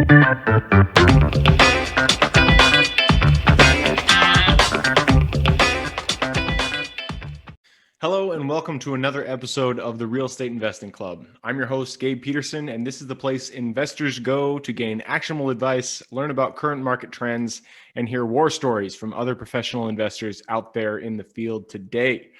Hello and welcome to another episode of the Real Estate Investing Club. I'm your host, Gabe Peterson, and this is the place investors go to gain actionable advice, learn about current market trends, and hear war stories from other professional investors out there in the field today.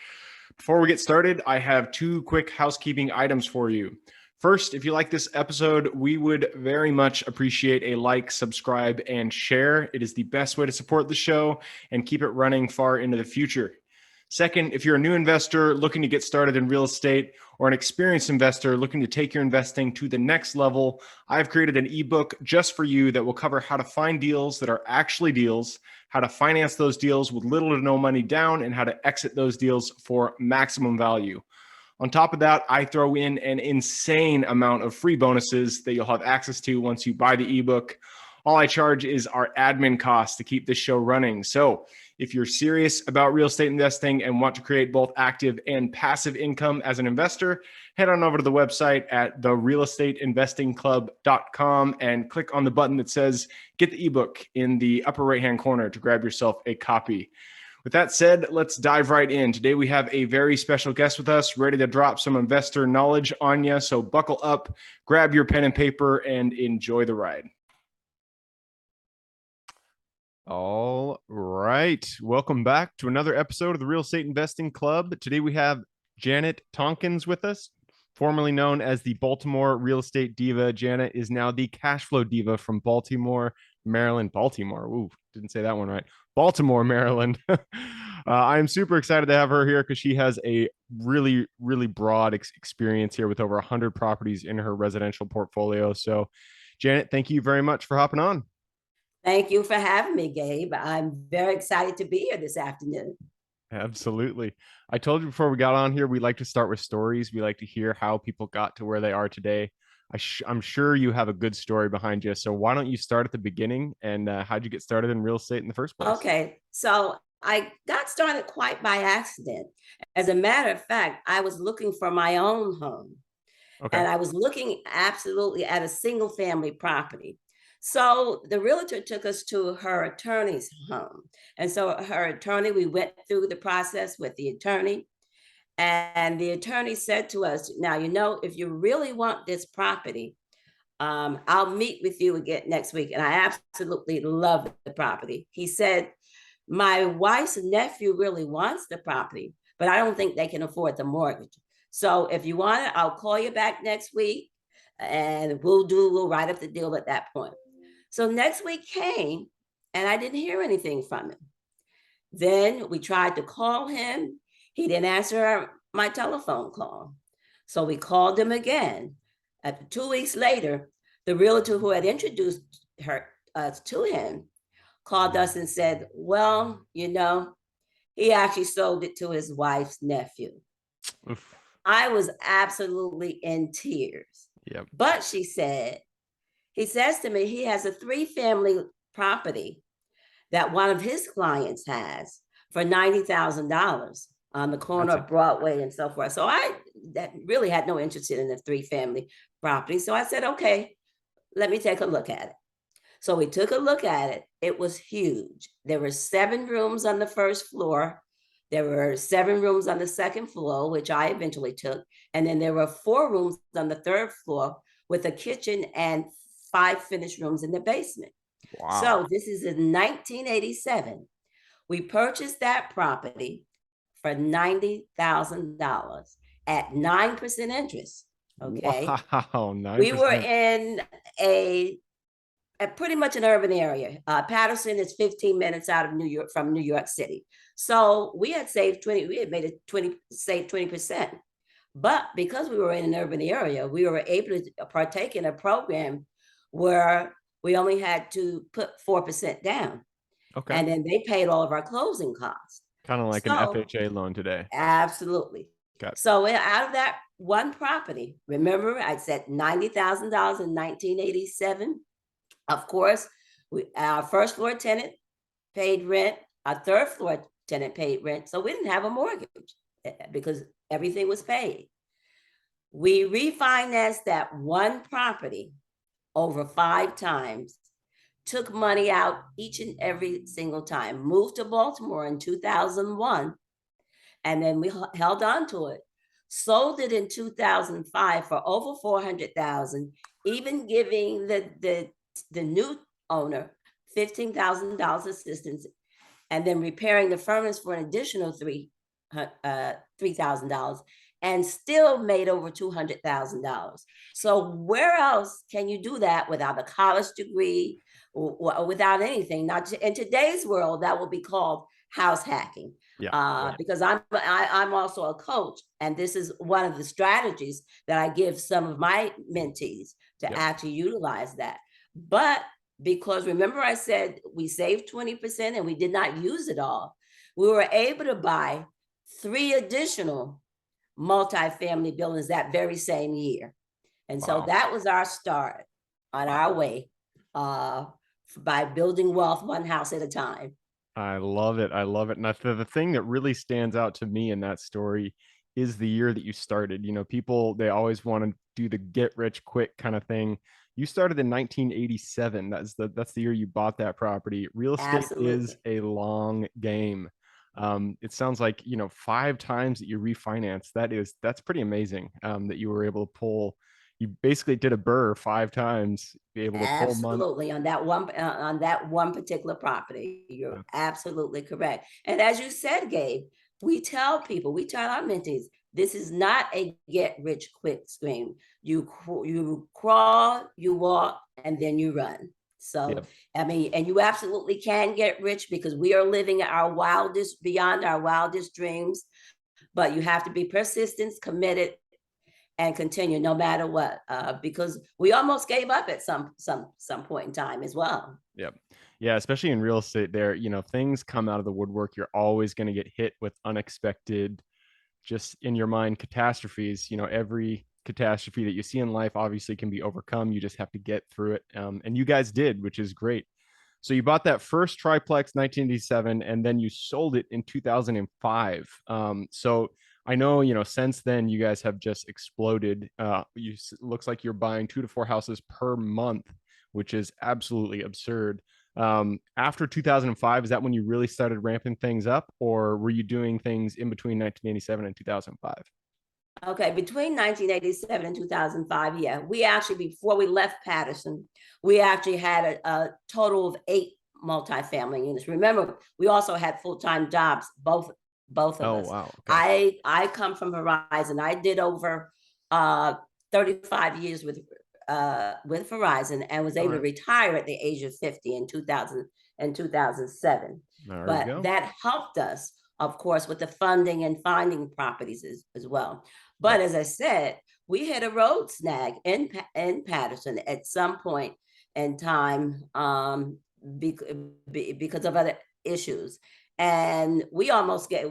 Before we get started, I have two quick housekeeping items for you. First, if you like this episode, we would very much appreciate a like, subscribe, and share. It is the best way to support the show and keep it running far into the future. Second, if you're a new investor looking to get started in real estate or an experienced investor looking to take your investing to the next level, I've created an ebook just for you that will cover how to find deals that are actually deals, how to finance those deals with little to no money down, and how to exit those deals for maximum value. On top of that, I throw in an insane amount of free bonuses that you'll have access to once you buy the ebook. All I charge is our admin costs to keep this show running. So if you're serious about real estate investing and want to create both active and passive income as an investor, head on over to the website at therealestateinvestingclub.com and click on the button that says get the ebook in the upper right-hand corner to grab yourself a copy. With that said, let's dive right in. Today we have a very special guest with us, ready to drop some investor knowledge on you. So buckle up, grab your pen and paper, and enjoy the ride. All right. Welcome back to another episode of the Real Estate Investing Club. Today we have Janet Tonkins with us, formerly known as the Baltimore Real Estate Diva. Janet is now the Cash Flow Diva from Baltimore, Maryland. Baltimore. Ooh, didn't say that one right. Baltimore, Maryland. I'm super excited to have her here because she has a really, really broad experience here with over 100 properties in her residential portfolio. So, Janet, thank you very much for hopping on. Thank you for having me, Gabe. I'm very excited to be here this afternoon. Absolutely. I told you before we got on here, we like to start with stories. We like to hear how people got to where they are today. I'm sure you have a good story behind you. So why don't you start at the beginning and how'd you get started in real estate in the first place? Okay. So I got started quite by accident. As a matter of fact, I was looking for my own home. Okay. And I was looking absolutely at a single family property. So the realtor took us to her attorney's home. And so her attorney, we went through the process with the attorney. And the attorney said to us, now, if you really want this property, I'll meet with you again next week. And I absolutely love the property. He said, my wife's nephew really wants the property, but I don't think they can afford the mortgage. So if you want it, I'll call you back next week and we'll write up the deal at that point. So next week came and I didn't hear anything from him. Then we tried to call him. He didn't answer my telephone call. So we called him again. 2 weeks later, the realtor who had introduced us to him called us and said, well, he actually sold it to his wife's nephew. Oof. I was absolutely in tears. Yep. But he says to me, he has a 3-family property that one of his clients has for $90,000 on the corner of Broadway and so forth. So I really had no interest in a 3-family property. So I said, okay, let me take a look at it. So we took a look at it. It was huge. There were 7 rooms on the first floor. There were 7 rooms on the second floor, which I eventually took. And then there were 4 rooms on the third floor with a kitchen and 5 finished rooms in the basement. Wow. So this is in 1987. We purchased that property for $90,000 at 9% interest. Okay. Wow, 9%. We were in a pretty much an urban area. Patterson is 15 minutes out of New York from New York City. So we had saved 20%. But because we were in an urban area, we were able to partake in a program where we only had to put 4% down. Okay. And then they paid all of our closing costs. Kind of like an FHA loan today. Absolutely. Okay. So out of that one property, remember I said $90,000 in 1987. Of course, our first floor tenant paid rent. Our third floor tenant paid rent. So we didn't have a mortgage because everything was paid. We refinanced that one property over 5 times, took money out each and every single time, moved to Baltimore in 2001, and then we held on to it. Sold it in 2005 for over 400,000, even giving the new owner $15,000 assistance, and then repairing the furnace for an additional $3,000, and still made over $200,000. So where else can you do that without a college degree or without anything? Not in today's world, that will be called house hacking. Because I'm also a coach, and this is one of the strategies that I give some of my mentees to actually utilize that. But because remember I said we saved 20% and we did not use it all, we were able to buy 3 additional multifamily buildings that very same year. And so that was our start on our way by building wealth one house at a time. I love it. I love it. And the thing that really stands out to me in that story is the year that you started. You know, people, they always want to do the get rich quick kind of thing. You started in 1987. That's the year you bought that property. Real estate is a long game. It sounds like, 5 times that you refinance. That's pretty amazing. That you were able to pull. You basically did a burr 5 times, be able to pull money. Absolutely, on that one particular property. You're absolutely correct. And as you said, Gabe, we tell our mentees, this is not a get rich quick scheme. You crawl, you walk, and then you run. So, I mean, and you absolutely can get rich because we are living beyond our wildest dreams, but you have to be persistent, committed, and continue no matter what, because we almost gave up at some point in time as well. Yeah, especially in real estate there, things come out of the woodwork. You're always going to get hit with unexpected, just in your mind, catastrophes. Every catastrophe that you see in life obviously can be overcome. You just have to get through it. And you guys did, which is great. So you bought that first triplex 1987, and then you sold it in 2005. So I know, since then you guys have just exploded. Looks like you're buying 2 to 4 houses per month, which is absolutely absurd. After 2005, is that when you really started ramping things up, or were you doing things in between 1987 and 2005? Okay, between 1987 and 2005, yeah, we actually, before we left Patterson, we actually had a total of 8 multifamily units. Remember, we also had full-time jobs, both of us. Wow. Okay. I come from Verizon. I did over 35 years with Verizon, and was able to retire at the age of 50 in 2007. But that helped us, of course, with the funding and finding properties as well. But as I said, we hit a road snag in Patterson at some point in time, because of other issues, and we almost gave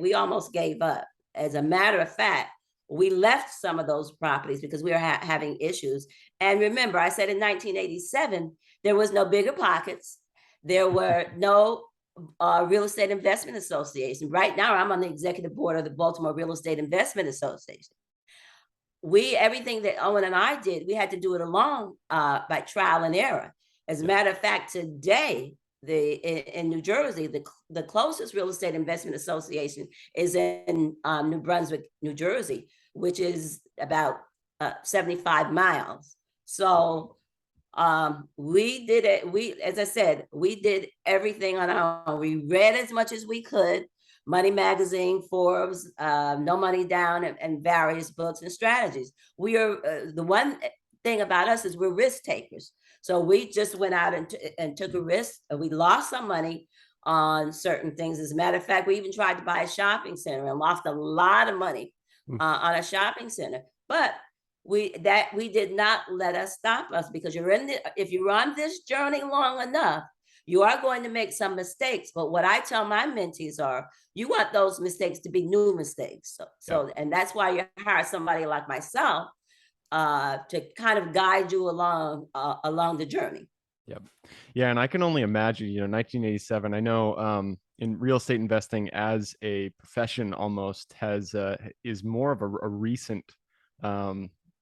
up. As a matter of fact, we left some of those properties because we were having issues. And remember, I said in 1987 there was no Bigger Pockets, there were no Real Estate Investment Association. Right now, I'm on the executive board of the Baltimore Real Estate Investment Association. Everything that Owen and I did, we had to do it alone by trial and error. As a matter of fact, today, in New Jersey, the closest Real Estate Investment Association is in New Brunswick, New Jersey, which is about 75 miles. So we did it. As I said, we did everything on our own. We read as much as we could. Money Magazine, Forbes, No Money Down, and various books and strategies. We are the one thing about us is we're risk takers. So we just went out and took a risk. We lost some money on certain things. As a matter of fact, we even tried to buy a shopping center and lost a lot of money on a shopping center. But we did not let us stop us, because if you're on this journey long enough, you are going to make some mistakes. But what I tell my mentees are, you want those mistakes to be new mistakes. And that's why you hire somebody like myself to kind of guide you along the journey. Yeah, and I can only imagine, 1987. I know in real estate investing as a profession almost is more of a recent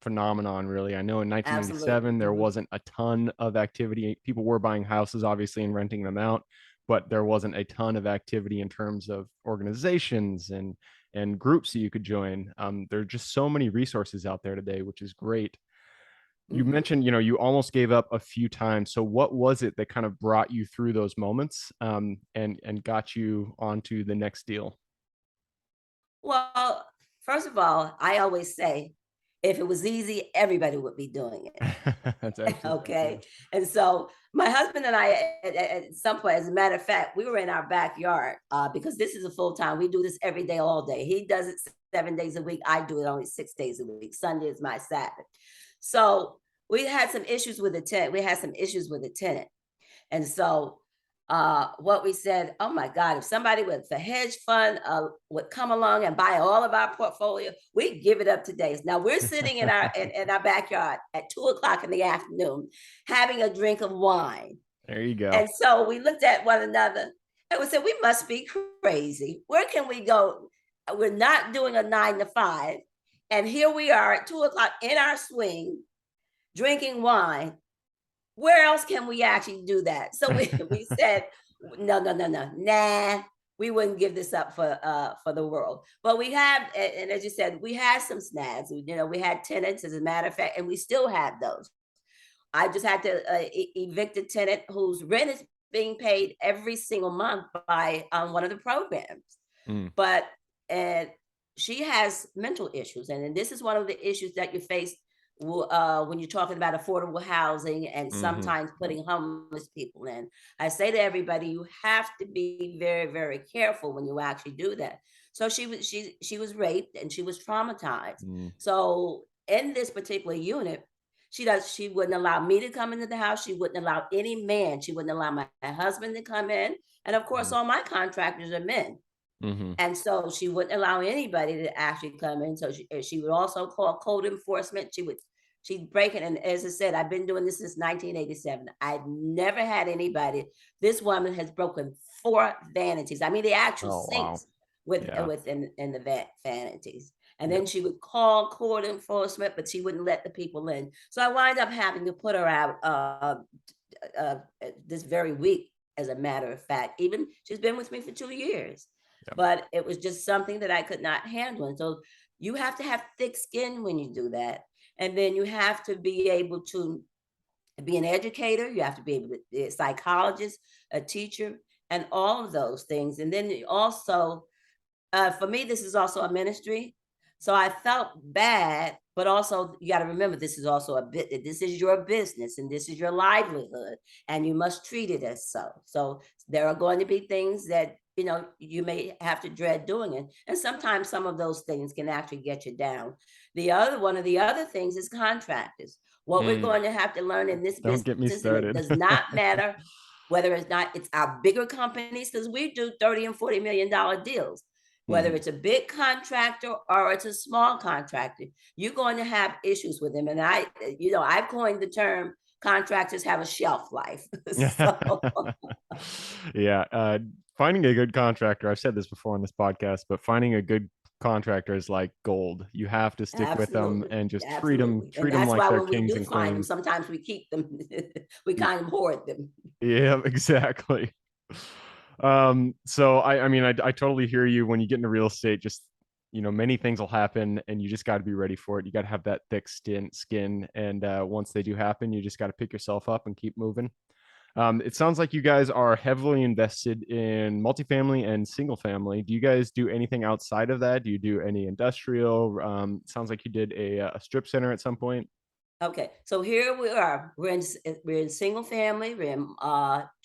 phenomenon, really. I know in 1987 there Absolutely. wasn't a ton of activity. People were buying houses, obviously, and renting them out, but there wasn't a ton of activity in terms of organizations and groups that you could join. There are just so many resources out there today, which is great. You Mm-hmm. mentioned, you almost gave up a few times. So what was it that kind of brought you through those moments, and got you onto the next deal? Well, first of all, I always say, if it was easy, everybody would be doing it. That's absolutely Okay. true. And so my husband and I, at some point, as a matter of fact, we were in our backyard because this is a full time. We do this every day, all day. He does it 7 days a week. I do it only 6 days a week. Sunday is my Sabbath. So we had some issues with the tenant. We had some issues with the tenant. And so what we said, oh my God, if somebody with a hedge fund would come along and buy all of our portfolio, we'd give it up today. Now we're sitting in in our backyard at 2 o'clock in the afternoon, having a drink of wine. There you go. And so we looked at one another and we said, we must be crazy. Where can we go? We're not doing a 9 to 5. And here we are at 2 o'clock in our swing, drinking wine. Where else can we actually do that? So we said, no, no, no, no, nah, we wouldn't give this up for the world. But we have, and as you said, we had some snags. We had tenants, as a matter of fact, and we still have those. I just had to evict a tenant whose rent is being paid every single month by one of the programs. Mm. But and she has mental issues, and this is one of the issues that you face when you're talking about affordable housing and Mm-hmm. sometimes putting homeless people in. I say to everybody, you have to be very, very careful when you actually do that. So she was raped and she was traumatized. Mm. So in this particular unit, she wouldn't allow me to come into the house. She wouldn't allow any man. She wouldn't allow my husband to come in. And of course, Mm. all my contractors are men. Mm-hmm. And so she wouldn't allow anybody to actually come in. So she would also call code enforcement. She'd break it. And as I said, I've been doing this since 1987. I've never had anybody. This woman has broken 4 vanities. I mean, the actual Oh, wow. sinks Yeah. within the vanities. And Yep. then she would call court enforcement, but she wouldn't let the people in. So I wind up having to put her out this very week, as a matter of fact. Even she's been with me for 2 years, Yep. but it was just something that I could not handle. And so you have to have thick skin when you do that. And then you have to be able to be an educator. You have to be able to be a psychologist, a teacher, and all of those things. And then also, for me, this is also a ministry. So I felt bad, but also you got to remember this is also a bit, this is your business and this is your livelihood, and you must treat it as so. So there are going to be things that you may have to dread doing it. And sometimes some of those things can actually get you down. One of the other things is contractors. What we're Mm. going to have to learn in this Don't business, get me and it started. does not matter whether it's our bigger companies, because we do 30 and $40 million deals. Whether Mhm. it's a big contractor or it's a small contractor, you're going to have issues with them. And I've coined the term contractors have a shelf life. So Yeah, finding a good contractor, I've said this before on this podcast, but finding a good contractor is like gold. You have to stick with them absolutely, and just treat them absolutely. And treat them that's like why they're when we kings do and find them, queens. sometimes we keep them, we Y- kind of hoard them. Yeah, exactly. So I mean, I totally hear you. When you get into real estate, just many things will happen and you just got to be ready for it. You got to have that thick skin, and once they do happen, you just got to pick yourself up and keep moving. It sounds like you guys are heavily invested in multifamily and single family. Do you guys do anything outside of that? Do you do any industrial? Sounds like you did a strip center at some point. Okay, so here we are. We're in single family. We're in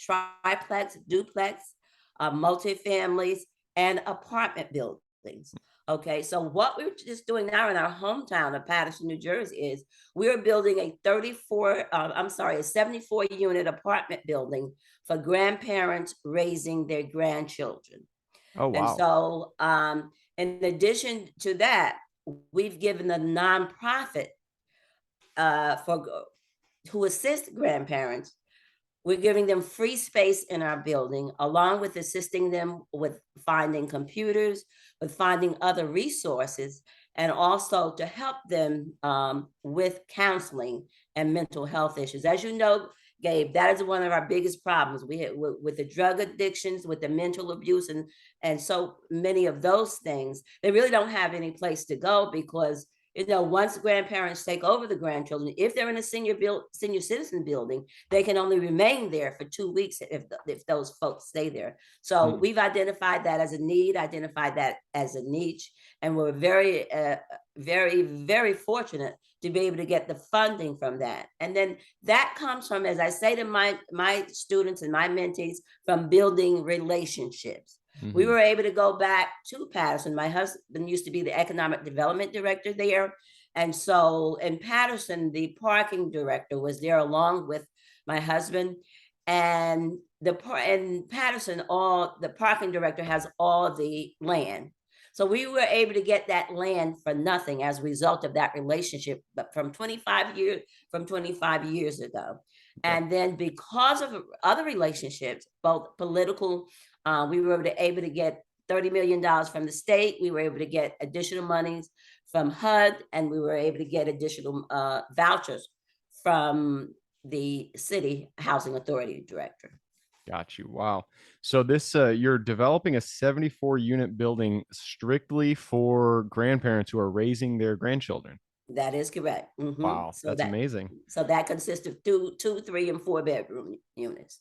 triplex, duplex, multifamilies, and apartment buildings. Okay, so what we're just doing now in our hometown of Paterson, New Jersey, is we're building a 74 unit apartment building for grandparents raising their grandchildren. Oh, And wow. so, in addition to that, we've given a nonprofit for who assist grandparents. We're giving them free space in our building, along with assisting them with finding computers, with finding other resources. and also to help them with counseling and mental health issues. As you know, Gabe, that is one of our biggest problems. We have with the drug addictions, with the mental abuse, and so many of those things. They really don't have any place to go because once grandparents take over the grandchildren, if they're in a senior citizen building, they can only remain there for 2 weeks if those folks stay there. So we've identified that as a need, identified that as a niche, and we're very, very fortunate to be able to get the funding from that. And then that comes from, as I say to my students and my mentees, from building relationships. We were able to go back to Patterson. My husband used to be the economic development director there. And so in Patterson, the parking director was there along with my husband. And in Patterson, the parking director has all the land. So we were able to get that land for nothing as a result of that relationship, but from 25 years ago. And then because of other relationships, both political, we were able to get $30 million from the state. We were able to get additional monies from HUD, and we were able to get additional vouchers from the city housing authority director. Got you. Wow. So this, you're developing a 74 unit building strictly for grandparents who are raising their grandchildren. That is correct. Wow. So that's amazing. So that consists of two, 3, and 4 bedroom units.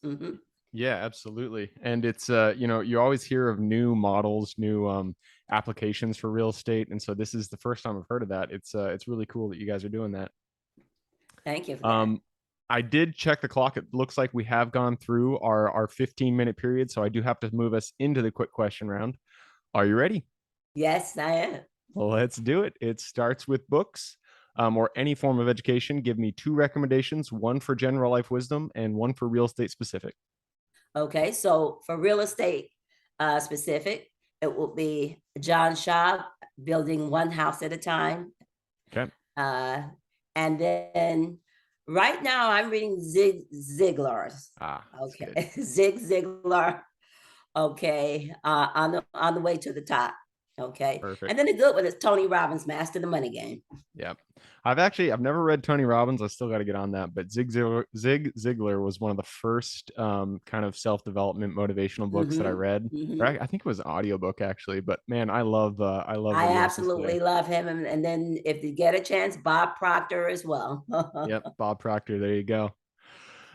Yeah, absolutely. And it's, you always hear of new models, new applications for real estate. And so this is the first time I've heard of that. It's really cool that you guys are doing that. Thank you for that. I did check the clock. It looks like we have gone through our 15-minute period. So I do have to move us into the quick question round. Are you ready? Yes, I am. Well, let's do it. It starts with books or any form of education. Give me 2 recommendations, one for general life wisdom and one for real estate specific. Okay, so for real estate specific, it will be John Shaw, Building One House at a Time. Okay. And then right now I'm reading Zig Ziglar's. Okay, Zig Ziglar. Okay, on the way to the top. Okay. Perfect. And then the good one is Tony Robbins, Master the Money Game. Yep. I've never read Tony Robbins. I still got to get on that. But Zig Ziglar was one of the first kind of self-development motivational books that I read. I think it was an audiobook actually. But man, I absolutely love him. And then if you get a chance, Bob Proctor as well. Yep, Bob Proctor. There you go.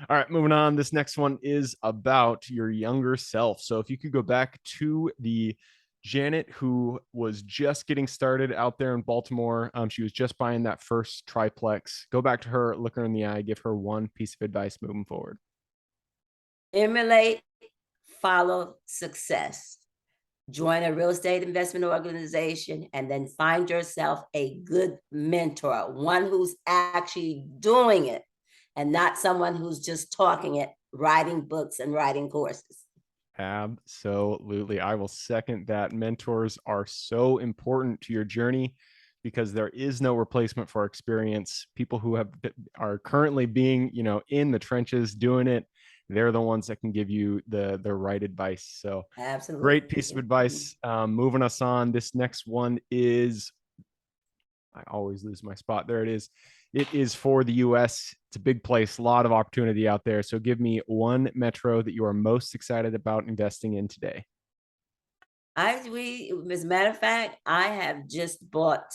All right, moving on. This next one is about your younger self. So if you could go back to the Janet, who was just getting started out there in Baltimore. She was just buying that first triplex. Go back to her, look her in the eye, give her one piece of advice moving forward. Emulate, follow success. Join a real estate investment organization, and then find yourself a good mentor, one who's actually doing it and not someone who's just talking it, writing books and writing courses. Absolutely. I will second that. Mentors are so important to your journey because there is no replacement for experience. People who are currently being, in the trenches doing it, they're the ones that can give you the right advice. So absolutely great piece of advice. Moving us on. This next one is, I always lose my spot. There it is. It is for the US. It's a big place, a lot of opportunity out there. So give me one metro that you are most excited about investing in today. As a matter of fact, I have just bought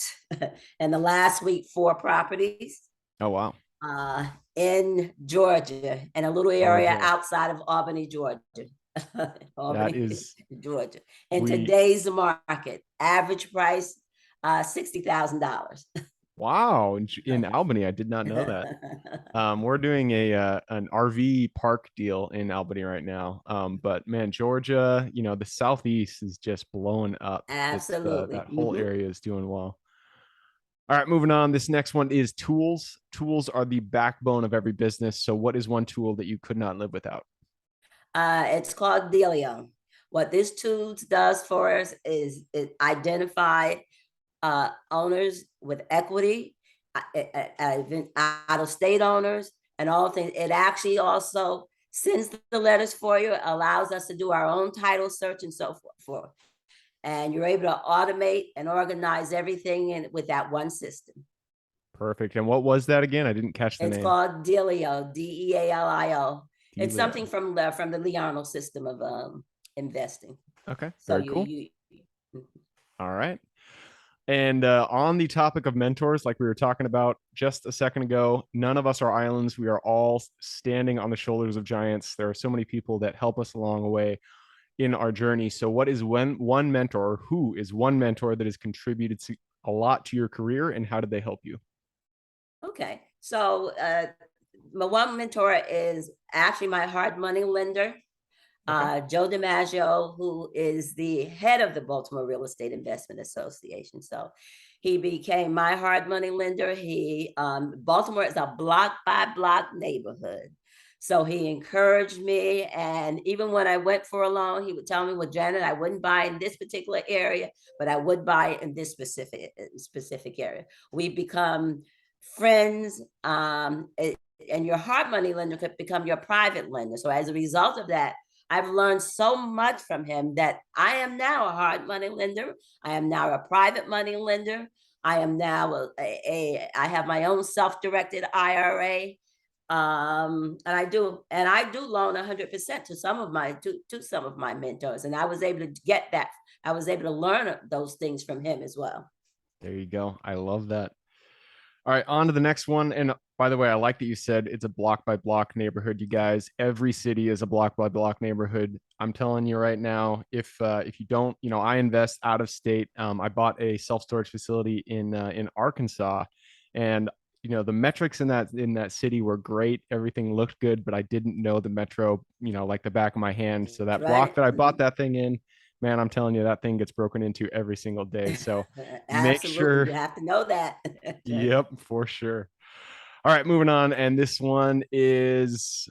in the last week 4 properties. Oh, wow. In Georgia, in a little area outside of Albany, Georgia. That is Georgia. In today's market, average price, $60,000. Wow. In Albany, I did not know that. We're doing an RV park deal in Albany right now. But man, Georgia, the Southeast is just blowing up. Absolutely. That whole area is doing well. All right, moving on. This next one is tools. Tools are the backbone of every business. So what is one tool that you could not live without? It's called Delio. What this tool does for us is it identify owners with equity, out-of-state owners, and all things. It actually also sends the letters for you, allows us to do our own title search and so forth. and you're able to automate and organize everything with that one system. Perfect. And what was that again? I didn't catch the It's name. called Dealio, Dealio. It's Dealio. something from the Liano system of investing. Okay, So very cool. you All right. And on the topic of mentors, like we were talking about just a second ago, none of us are islands. We are all standing on the shoulders of giants. There are so many people that help us along the way in our journey. So what is one mentor, or who is one mentor that has contributed to a lot to your career, and how did they help you? Okay. So my one mentor is actually my hard money lender, Joe DiMaggio, who is the head of the Baltimore Real Estate Investment Association. So he became my hard money lender. Baltimore is a block by block neighborhood. So he encouraged me. And even when I went for a loan, he would tell me, well, Janet, I wouldn't buy in this particular area, but I would buy in this specific area. We've become friends. And your hard money lender could become your private lender. So as a result of that, I've learned so much from him that I am now a hard money lender. I am now a private money lender. I am now I have my own self-directed IRA. And I do loan 100% to some of my mentors. And I was able to get that. I was able to learn those things from him as well. There you go. I love that. All right, on to the next one. And by the way, I like that you said it's a block by block neighborhood. You guys, every city is a block by block neighborhood. I'm telling you right now, if you don't, I invest out of state. I bought a self-storage facility in Arkansas, and the metrics in that city were great. Everything looked good, but I didn't know the metro, like the back of my hand. So that block that I bought that thing in, man, I'm telling you, that thing gets broken into every single day. So make sure you have to know that. Yep, for sure. All right, moving on. And this one is,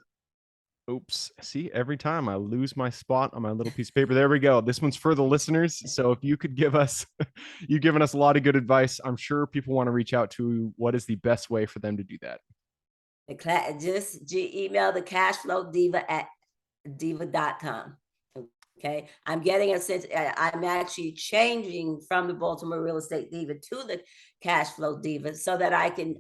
oops, see, every time I lose my spot on my little piece of paper. There we go. This one's for the listeners. So if you could give us, you've given us a lot of good advice. I'm sure people want to reach out to. What is the best way for them to do that? Just email the Cash Flow Diva at diva.com. Okay, I'm getting a sense. I'm actually changing from the Baltimore Real Estate Diva to the Cash Flow Diva so that I can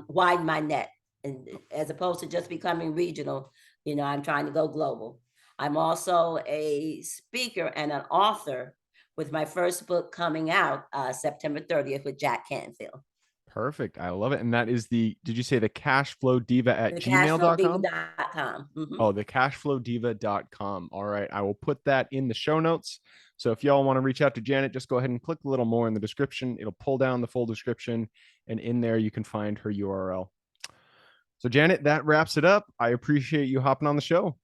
widen my net, and as opposed to just becoming regional. I'm trying to go global. I'm also a speaker and an author with my first book coming out September 30th with Jack Canfield. Perfect. I love it. And that is did you say the Cash Flow Diva at gmail.com? Mm-hmm. Oh, the cashflowdiva.com. All right. I will put that in the show notes. So if y'all want to reach out to Janet, just go ahead and click a little more in the description. It'll pull down the full description, and in there you can find her URL. So Janet, that wraps it up. I appreciate you hopping on the show.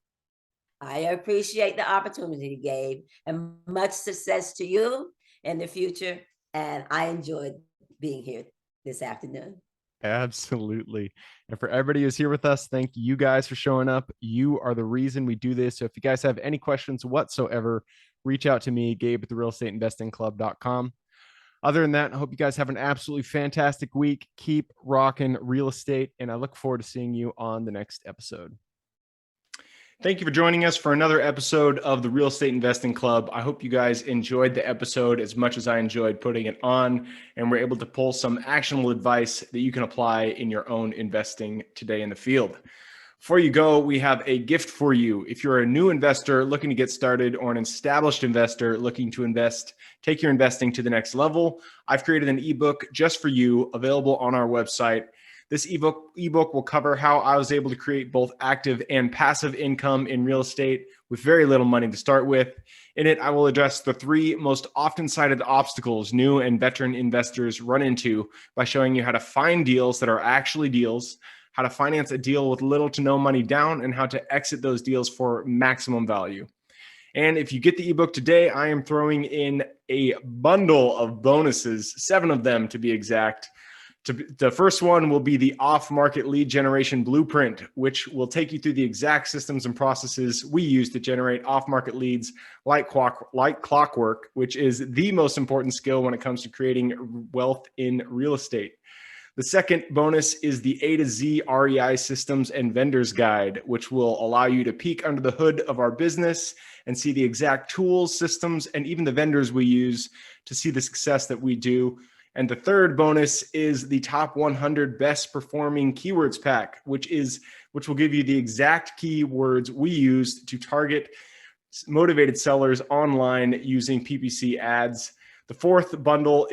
I appreciate the opportunity, Gabe, and much success to you in the future. And I enjoyed being here this afternoon. Absolutely. And for everybody who's here with us, thank you guys for showing up. You are the reason we do this. So if you guys have any questions whatsoever, reach out to me, Gabe at therealestateinvestingclub.com. Other than that, I hope you guys have an absolutely fantastic week. Keep rocking real estate, and I look forward to seeing you on the next episode. Thank you for joining us for another episode of the Real Estate Investing Club. I hope you guys enjoyed the episode as much as I enjoyed putting it on, and we're able to pull some actionable advice that you can apply in your own investing today in the field. Before you go, we have a gift for you. If you're a new investor looking to get started, or an established investor looking to take your investing to the next level, I've created an ebook just for you, available on our website. This ebook will cover how I was able to create both active and passive income in real estate with very little money to start with. In it, I will address the 3 most often cited obstacles new and veteran investors run into by showing you how to find deals that are actually deals, how to finance a deal with little to no money down, and how to exit those deals for maximum value. And if you get the ebook today, I am throwing in a bundle of bonuses, 7 of them to be exact. The first one will be the off-market lead generation blueprint, which will take you through the exact systems and processes we use to generate off-market leads like clockwork, which is the most important skill when it comes to creating wealth in real estate. The second bonus is the A to Z REI Systems and Vendors Guide, which will allow you to peek under the hood of our business and see the exact tools, systems, and even the vendors we use to see the success that we do. And the third bonus is the top 100 best performing keywords pack, which will give you the exact keywords we use to target motivated sellers online using PPC ads. The fourth bonus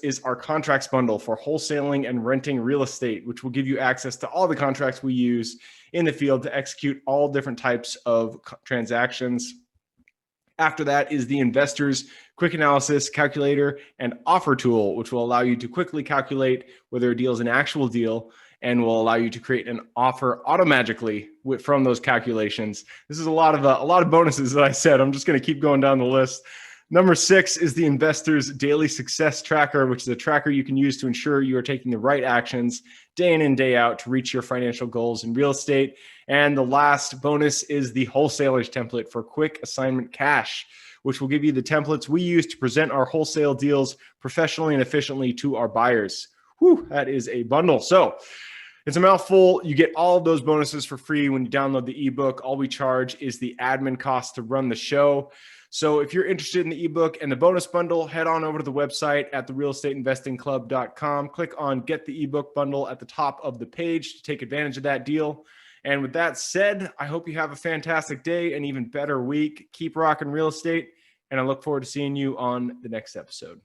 is our contracts bundle for wholesaling and renting real estate, which will give you access to all the contracts we use in the field to execute all different types of transactions. After that is the Investors Quick Analysis Calculator and Offer Tool, which will allow you to quickly calculate whether a deal is an actual deal and will allow you to create an offer automagically from those calculations. This is a lot of bonuses that I said. I'm just going to keep going down the list. Number 6 is the Investors Daily Success Tracker, which is a tracker you can use to ensure you are taking the right actions day in and day out to reach your financial goals in real estate. And the last bonus is the Wholesalers Template for Quick Assignment Cash, which will give you the templates we use to present our wholesale deals professionally and efficiently to our buyers. Whew, that is a bundle. So it's a mouthful. You get all of those bonuses for free when you download the ebook. All we charge is the admin cost to run the show. So if you're interested in the ebook and the bonus bundle, head on over to the website at therealestateinvestingclub.com. Click on Get the ebook bundle at the top of the page to take advantage of that deal. And with that said, I hope you have a fantastic day and even better week. Keep rocking real estate, and I look forward to seeing you on the next episode.